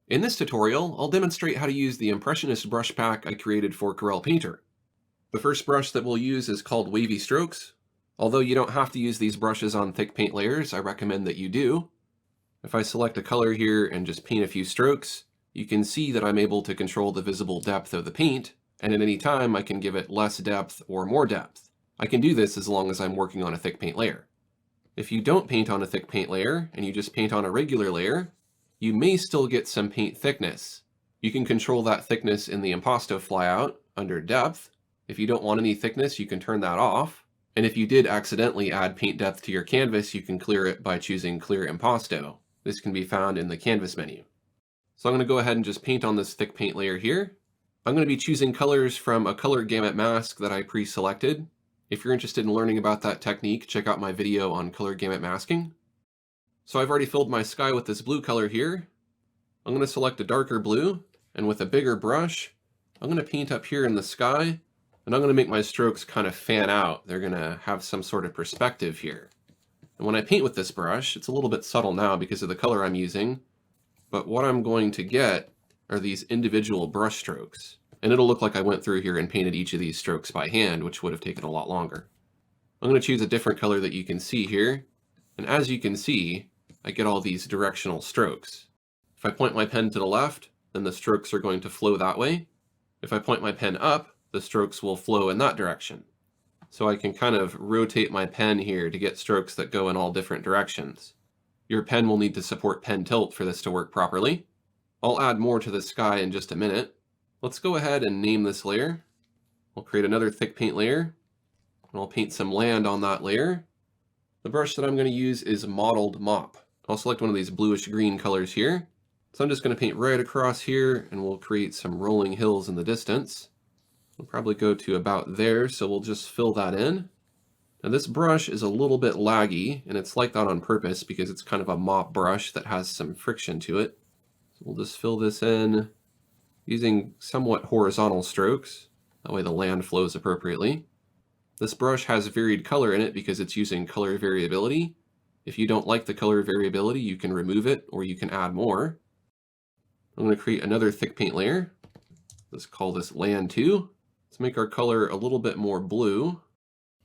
In this tutorial, I'll demonstrate how to use the Impressionist brush pack I created for Corel Painter. The first brush that we'll use is called Wavy Strokes. Although you don't have to use these brushes on thick paint layers, I recommend that you do. If I select a color here and just paint a few strokes, you can see that I'm able to control the visible depth of the paint, and at any time I can give it less depth or more depth. I can do this as long as I'm working on a thick paint layer. If you don't paint on a thick paint layer, and you just paint on a regular layer, you may still get some paint thickness. You can control that thickness in the impasto flyout under depth. If you don't want any thickness, you can turn that off. And if you did accidentally add paint depth to your canvas, you can clear it by choosing Clear Impasto. This can be found in the canvas menu. So I'm going to go ahead and just paint on this thick paint layer here. I'm going to be choosing colors from a color gamut mask that I pre-selected. If you're interested in learning about that technique, check out my video on color gamut masking. So I've already filled my sky with this blue color here. I'm going to select a darker blue, and with a bigger brush, I'm going to paint up here in the sky, and I'm going to make my strokes kind of fan out. They're going to have some sort of perspective here. And when I paint with this brush, it's a little bit subtle now because of the color I'm using, but what I'm going to get are these individual brush strokes. And it'll look like I went through here and painted each of these strokes by hand, which would have taken a lot longer. I'm going to choose a different color that you can see here, and as you can see, I get all these directional strokes. If I point my pen to the left, then the strokes are going to flow that way. If I point my pen up, the strokes will flow in that direction. So I can kind of rotate my pen here to get strokes that go in all different directions. Your pen will need to support pen tilt for this to work properly. I'll add more to the sky in just a minute. Let's go ahead and name this layer. We'll create another thick paint layer, and I'll paint some land on that layer. The brush that I'm going to use is Mottled Mop. I'll select one of these bluish green colors here. So I'm just going to paint right across here, and we'll create some rolling hills in the distance. We'll probably go to about there, so we'll just fill that in. Now this brush is a little bit laggy, and it's like that on purpose because it's kind of a mop brush that has some friction to it. So we'll just fill this in using somewhat horizontal strokes. That way the land flows appropriately. This brush has varied color in it because it's using color variability. If you don't like the color variability, you can remove it or you can add more. I'm going to create another thick paint layer. Let's call this Land 2. Let's make our color a little bit more blue,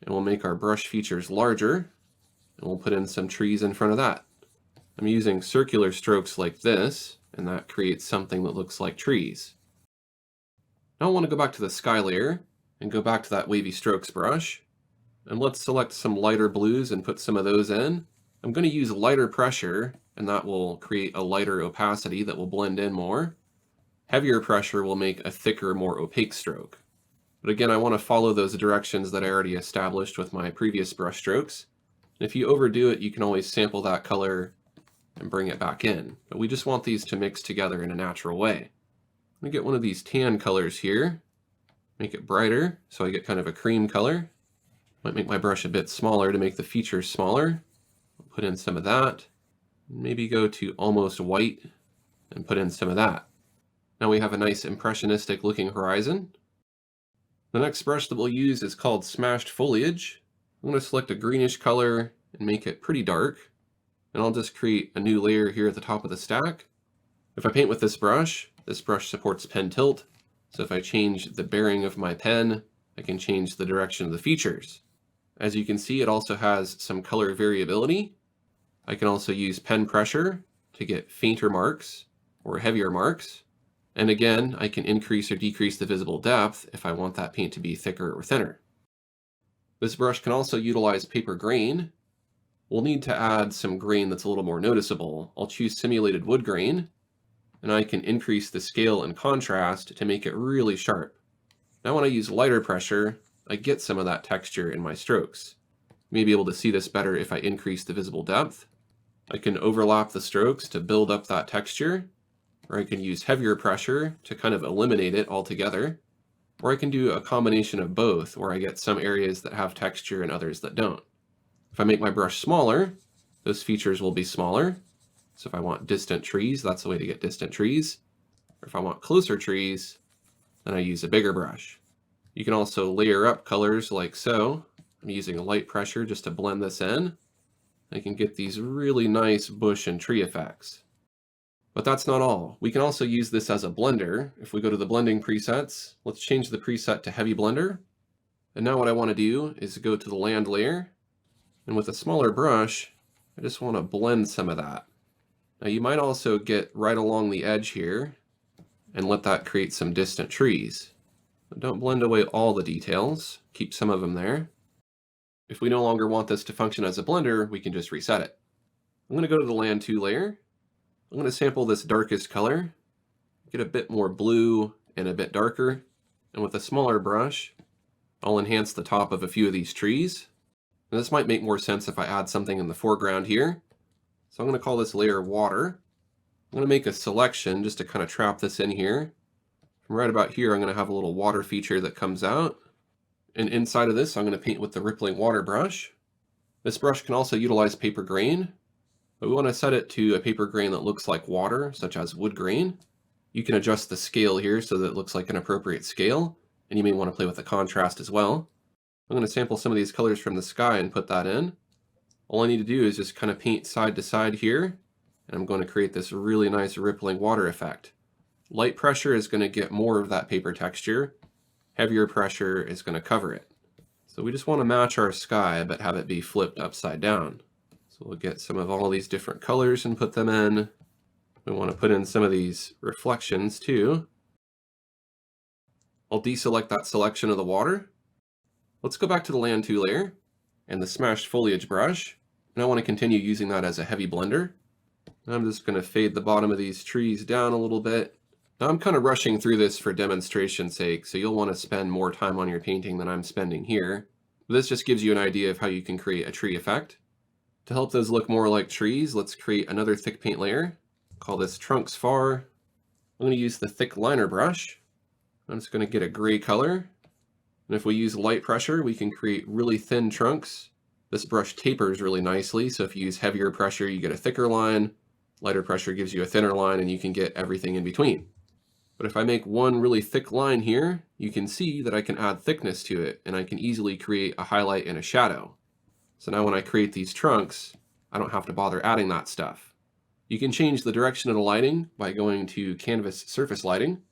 and we'll make our brush features larger, and we'll put in some trees in front of that. I'm using circular strokes like this, and that creates something that looks like trees. Now I want to go back to the sky layer and go back to that Wavy Strokes brush, and let's select some lighter blues and put some of those in. I'm going to use lighter pressure, and that will create a lighter opacity that will blend in more. Heavier pressure will make a thicker, more opaque stroke. But again, I want to follow those directions that I already established with my previous brush strokes. And if you overdo it, you can always sample that color and bring it back in. But we just want these to mix together in a natural way. I'm going to get one of these tan colors here, make it brighter so I get kind of a cream color. Might make my brush a bit smaller to make the features smaller. Put in some of that, maybe go to almost white and put in some of that. Now we have a nice impressionistic looking horizon. The next brush that we'll use is called Smashed Foliage. I'm going to select a greenish color and make it pretty dark, and I'll just create a new layer here at the top of the stack. If I paint with this brush supports pen tilt, so if I change the bearing of my pen, I can change the direction of the features. As you can see, it also has some color variability. I can also use pen pressure to get fainter marks or heavier marks. And again, I can increase or decrease the visible depth if I want that paint to be thicker or thinner. This brush can also utilize paper grain. We'll need to add some grain that's a little more noticeable. I'll choose simulated wood grain, and I can increase the scale and contrast to make it really sharp. Now when I use lighter pressure, I get some of that texture in my strokes. You may be able to see this better if I increase the visible depth. I can overlap the strokes to build up that texture, or I can use heavier pressure to kind of eliminate it altogether, or I can do a combination of both where I get some areas that have texture and others that don't. If I make my brush smaller, those features will be smaller. So if I want distant trees, that's the way to get distant trees. Or if I want closer trees, then I use a bigger brush. You can also layer up colors like so. I'm using a light pressure just to blend this in. I can get these really nice bush and tree effects. But that's not all. We can also use this as a blender. If we go to the blending presets, let's change the preset to heavy blender. And now what I want to do is go to the land layer, and with a smaller brush, I just want to blend some of that. Now you might also get right along the edge here and let that create some distant trees. But don't blend away all the details, keep some of them there. If we no longer want this to function as a blender, we can just reset it. I'm going to go to the land 2 layer. I'm going to sample this darkest color, get a bit more blue and a bit darker, and with a smaller brush, I'll enhance the top of a few of these trees. And this might make more sense if I add something in the foreground here. So I'm going to call this layer water. I'm going to make a selection just to kind of trap this in here. From right about here, I'm going to have a little water feature that comes out. And inside of this, I'm going to paint with the rippling water brush. This brush can also utilize paper grain, but we want to set it to a paper grain that looks like water, such as wood grain. You can adjust the scale here so that it looks like an appropriate scale, and you may want to play with the contrast as well. I'm going to sample some of these colors from the sky and put that in. All I need to do is just kind of paint side to side here, and I'm going to create this really nice rippling water effect. Light pressure is going to get more of that paper texture. Heavier pressure is going to cover it. So we just want to match our sky, but have it be flipped upside down. So we'll get some of all these different colors and put them in. We want to put in some of these reflections too. I'll deselect that selection of the water. Let's go back to the land 2 layer and the smashed foliage brush. And I want to continue using that as a heavy blender. I'm just going to fade the bottom of these trees down a little bit. Now I'm kind of rushing through this for demonstration's sake, so you'll want to spend more time on your painting than I'm spending here. But this just gives you an idea of how you can create a tree effect. To help those look more like trees, let's create another thick paint layer. Call this Trunks Far. I'm going to use the thick liner brush. I'm just going to get a gray color. And if we use light pressure, we can create really thin trunks. This brush tapers really nicely, so if you use heavier pressure, you get a thicker line. Lighter pressure gives you a thinner line, and you can get everything in between. But if I make one really thick line here, you can see that I can add thickness to it, and I can easily create a highlight and a shadow. So now when I create these trunks, I don't have to bother adding that stuff. You can change the direction of the lighting by going to Canvas Surface Lighting.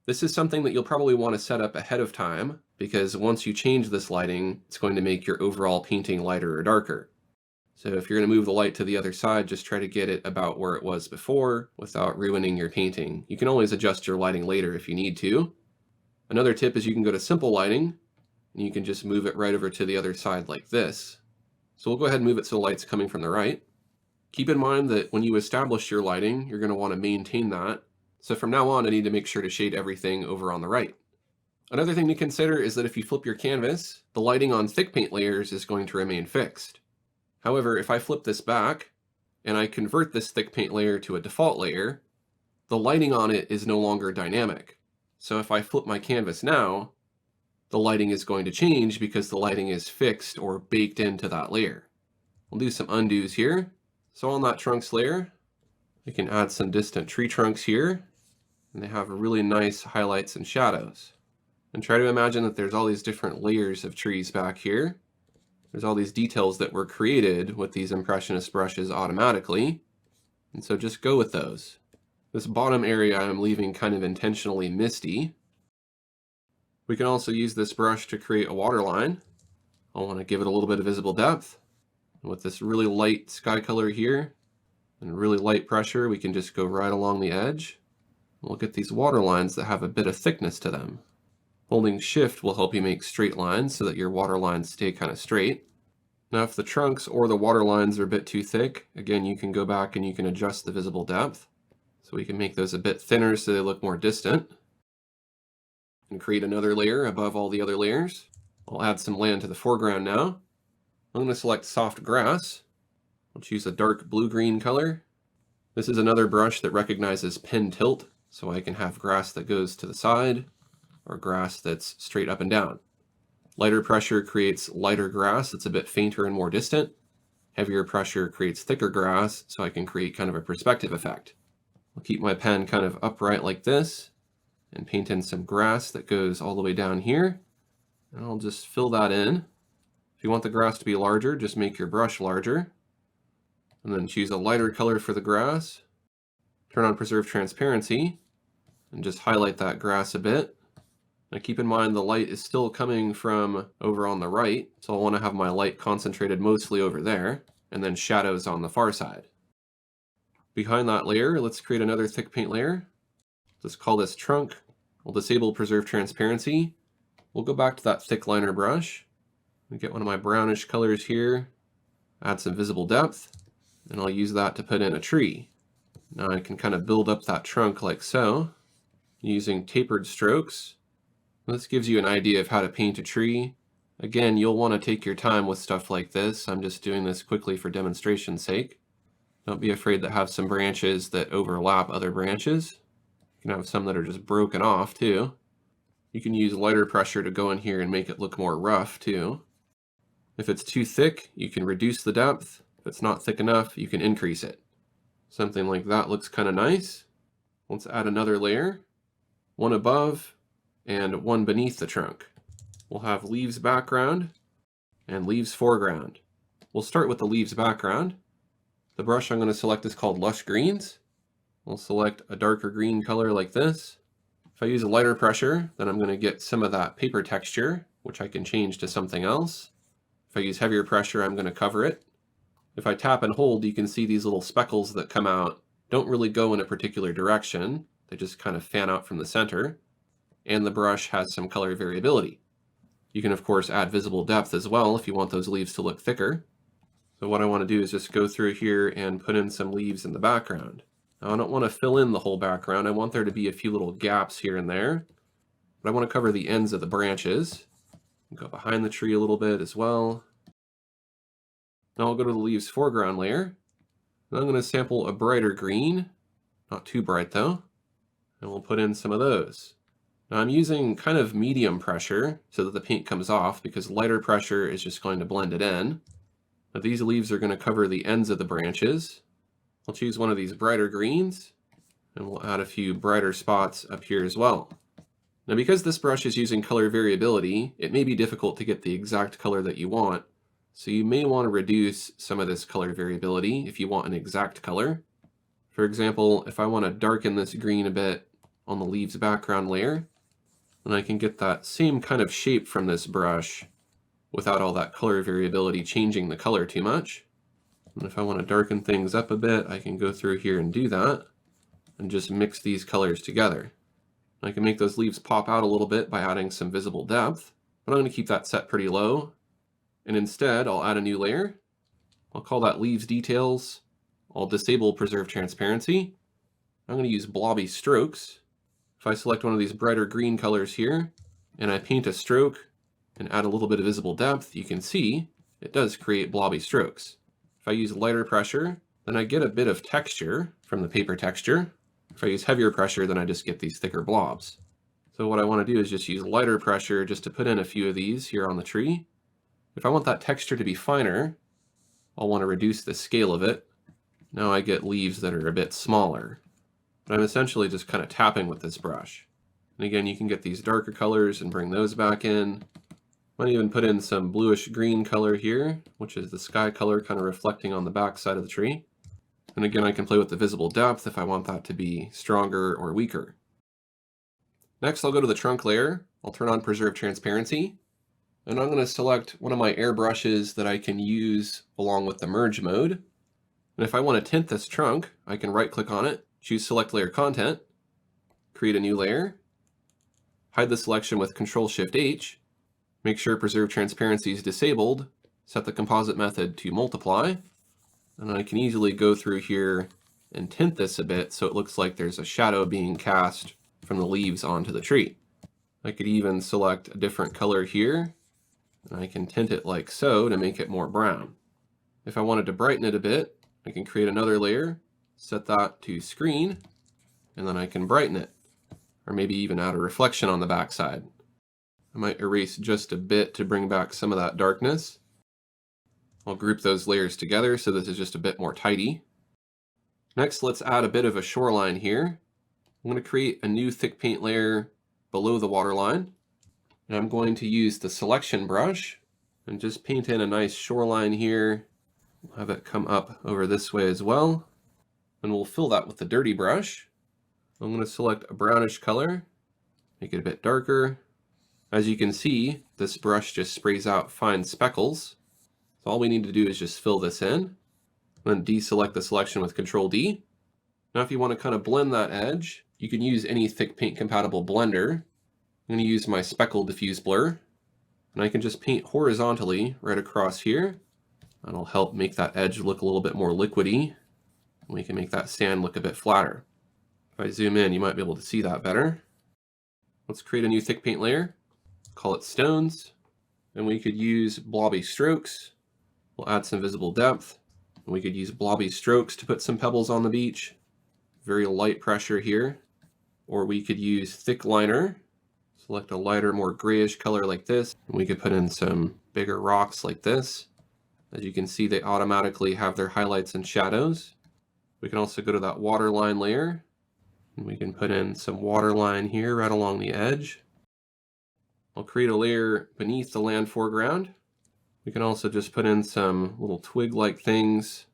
This is something that you'll probably want to set up ahead of time, because once you change this lighting, it's going to make your overall painting lighter or darker. So if you're going to move the light to the other side, just try to get it about where it was before without ruining your painting. You can always adjust your lighting later if you need to. Another tip is you can go to simple lighting, and you can just move it right over to the other side like this. So we'll go ahead and move it so the light's coming from the right. Keep in mind that when you establish your lighting, you're going to want to maintain that. So from now on, I need to make sure to shade everything over on the right. Another thing to consider is that if you flip your canvas, the lighting on thick paint layers is going to remain fixed. However, if I flip this back and I convert this thick paint layer to a default layer, the lighting on it is no longer dynamic. So if I flip my canvas now, the lighting is going to change because the lighting is fixed or baked into that layer. We'll do some undos here. So on that trunks layer, we can add some distant tree trunks here, and they have really nice highlights and shadows. And try to imagine that there's all these different layers of trees back here. There's all these details that were created with these impressionist brushes automatically, and so just go with those. This bottom area I'm leaving kind of intentionally misty. We can also use this brush to create a waterline. I want to give it a little bit of visible depth. And with this really light sky color here and really light pressure, we can just go right along the edge. We'll get these water lines that have a bit of thickness to them. Holding shift will help you make straight lines so that your water lines stay kind of straight. Now if the trunks or the water lines are a bit too thick, again you can go back and you can adjust the visible depth. So we can make those a bit thinner so they look more distant. And create another layer above all the other layers. I'll add some land to the foreground now. I'm going to select soft grass. I'll choose a dark blue-green color. This is another brush that recognizes pen tilt, so I can have grass that goes to the side, or grass that's straight up and down. Lighter pressure creates lighter grass that's a bit fainter and more distant. Heavier pressure creates thicker grass, so I can create kind of a perspective effect. I'll keep my pen kind of upright like this, and paint in some grass that goes all the way down here. And I'll just fill that in. If you want the grass to be larger, just make your brush larger. And then choose a lighter color for the grass. turn on Preserve Transparency, and just highlight that grass a bit. Now keep in mind the light is still coming from over on the right, so I want to have my light concentrated mostly over there, and then shadows on the far side. Behind that layer, let's create another thick paint layer. Let's call this Trunk. We'll disable Preserve Transparency. We'll go back to that thick liner brush. I'll get one of my brownish colors here, add some visible depth, and I'll use that to put in a tree. Now I can kind of build up that trunk like so, using tapered strokes. This gives you an idea of how to paint a tree. Again, you'll want to take your time with stuff like this. I'm just doing this quickly for demonstration's sake. Don't be afraid to have some branches that overlap other branches. You can have some that are just broken off too. You can use lighter pressure to go in here and make it look more rough too. If it's too thick, you can reduce the depth. If it's not thick enough, you can increase it. Something like that looks kind of nice. Let's add another layer, one above and one beneath the trunk. We'll have leaves background and leaves foreground. We'll start with the leaves background. The brush I'm going to select is called Lush Greens. We'll select a darker green color like this. If I use a lighter pressure, then I'm going to get some of that paper texture, which I can change to something else. If I use heavier pressure, I'm going to cover it. If I tap and hold, you can see these little speckles that come out don't really go in a particular direction. They just kind of fan out from the center. And the brush has some color variability. You can of course add visible depth as well if you want those leaves to look thicker. So what I want to do is just go through here and put in some leaves in the background. Now I don't want to fill in the whole background. I want there to be a few little gaps here and there. But I want to cover the ends of the branches. Go behind the tree a little bit as well. Now I'll go to the leaves foreground layer. And I'm going to sample a brighter green. Not too bright though. And we'll put in some of those. Now I'm using kind of medium pressure so that the paint comes off, because lighter pressure is just going to blend it in. Now these leaves are going to cover the ends of the branches. I'll choose one of these brighter greens, and we'll add a few brighter spots up here as well. Now because this brush is using color variability, it may be difficult to get the exact color that you want, so you may want to reduce some of this color variability if you want an exact color. For example, if I want to darken this green a bit on the leaves background layer, then I can get that same kind of shape from this brush without all that color variability changing the color too much. And if I want to darken things up a bit, I can go through here and do that and just mix these colors together. I can make those leaves pop out a little bit by adding some visible depth, but I'm going to keep that set pretty low. And instead, I'll add a new layer. I'll call that Leaves Details. I'll disable Preserve Transparency. I'm going to use Blobby Strokes. If I select one of these brighter green colors here, and I paint a stroke and add a little bit of visible depth, you can see it does create blobby strokes. If I use lighter pressure, then I get a bit of texture from the paper texture. If I use heavier pressure, then I just get these thicker blobs. So what I want to do is just use lighter pressure just to put in a few of these here on the tree. If I want that texture to be finer, I'll want to reduce the scale of it. Now I get leaves that are a bit smaller. But I'm essentially just kind of tapping with this brush. And again, you can get these darker colors and bring those back in. Might even put in some bluish green color here, which is the sky color kind of reflecting on the back side of the tree. And again, I can play with the visible depth if I want that to be stronger or weaker. Next, I'll go to the trunk layer. I'll turn on Preserve Transparency. And I'm going to select one of my airbrushes that I can use along with the merge mode. And if I want to tint this trunk, I can right click on it, choose Select Layer Content, create a new layer, hide the selection with Ctrl-Shift-H, make sure Preserve Transparency is disabled, set the composite method to multiply, and I can easily go through here and tint this a bit so it looks like there's a shadow being cast from the leaves onto the tree. I could even select a different color here, and I can tint it like so to make it more brown. If I wanted to brighten it a bit, I can create another layer, set that to Screen, and then I can brighten it, or maybe even add a reflection on the backside. I might erase just a bit to bring back some of that darkness. I'll group those layers together so this is just a bit more tidy. Next, let's add a bit of a shoreline here. I'm going to create a new thick paint layer below the waterline. And I'm going to use the selection brush and just paint in a nice shoreline here. We'll have it come up over this way as well. And we'll fill that with the dirty brush. I'm going to select a brownish color, make it a bit darker. As you can see, this brush just sprays out fine speckles. So all we need to do is just fill this in, then deselect the selection with Control D. Now if you want to kind of blend that edge, you can use any thick paint compatible blender. I'm going to use my speckle diffuse blur, and I can just paint horizontally right across here. That'll help make that edge look a little bit more liquidy. We can make that sand look a bit flatter. If I zoom in, you might be able to see that better. Let's create a new thick paint layer. Call it Stones. And we could use Blobby Strokes. We'll add some visible depth. And we could use Blobby Strokes to put some pebbles on the beach. Very light pressure here. Or we could use Thick Liner. Select a lighter, more grayish color like this. And we could put in some bigger rocks like this. As you can see, they automatically have their highlights and shadows. We can also go to that waterline layer, and we can put in some waterline here right along the edge. I'll create a layer beneath the land foreground. We can also just put in some little twig-like things,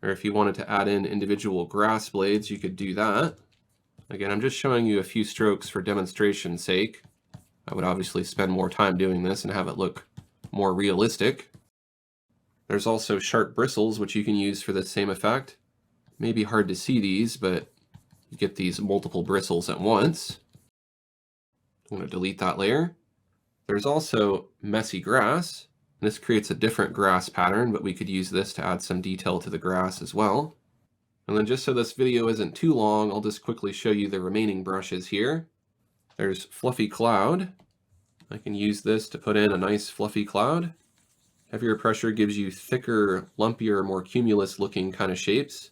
or if you wanted to add in individual grass blades, you could do that. Again, I'm just showing you a few strokes for demonstration's sake. I would obviously spend more time doing this and have it look more realistic. There's also sharp bristles, which you can use for the same effect. Maybe hard to see these, but you get these multiple bristles at once. I'm going to delete that layer. There's also messy grass. This creates a different grass pattern, but we could use this to add some detail to the grass as well. And then just so this video isn't too long, I'll just quickly show you the remaining brushes here. There's Fluffy Cloud. I can use this to put in a nice fluffy cloud. Heavier pressure gives you thicker, lumpier, more cumulus looking kind of shapes.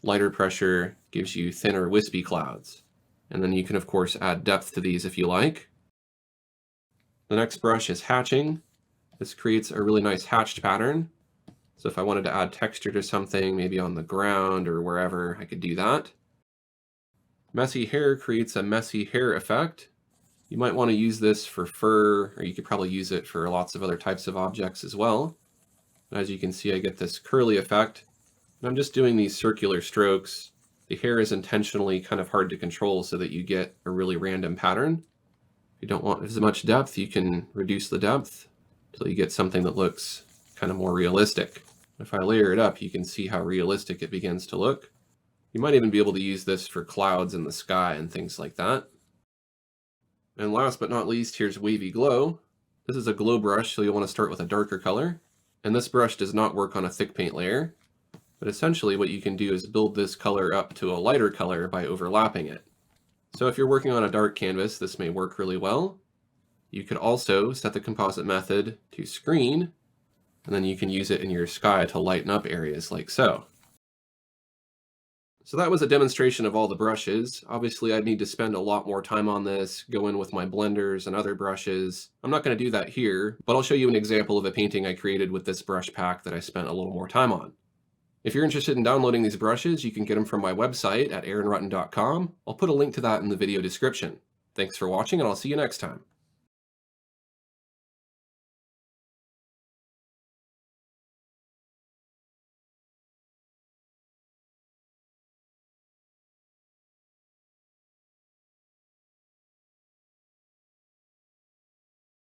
Lighter pressure gives you thinner, wispy clouds. And then you can, of course, add depth to these if you like. The next brush is Hatching. This creates a really nice hatched pattern. So if I wanted to add texture to something, maybe on the ground or wherever, I could do that. Messy Hair creates a messy hair effect. You might want to use this for fur, or you could probably use it for lots of other types of objects as well. As you can see, I get this curly effect. And I'm just doing these circular strokes. The hair is intentionally kind of hard to control so that you get a really random pattern. If you don't want as much depth, you can reduce the depth until you get something that looks kind of more realistic. If I layer it up, you can see how realistic it begins to look. You might even be able to use this for clouds in the sky and things like that. And last but not least, here's Wavy Glow. This is a glow brush, so you'll want to start with a darker color. And this brush does not work on a thick paint layer. But essentially what you can do is build this color up to a lighter color by overlapping it. So if you're working on a dark canvas, this may work really well. You could also set the composite method to screen, and then you can use it in your sky to lighten up areas like so. So that was a demonstration of all the brushes. Obviously I'd need to spend a lot more time on this, go in with my blenders and other brushes. I'm not going to do that here, but I'll show you an example of a painting I created with this brush pack that I spent a little more time on. If you're interested in downloading these brushes, you can get them from my website at aaronrutten.com. I'll put a link to that in the video description. Thanks for watching, and I'll see you next time.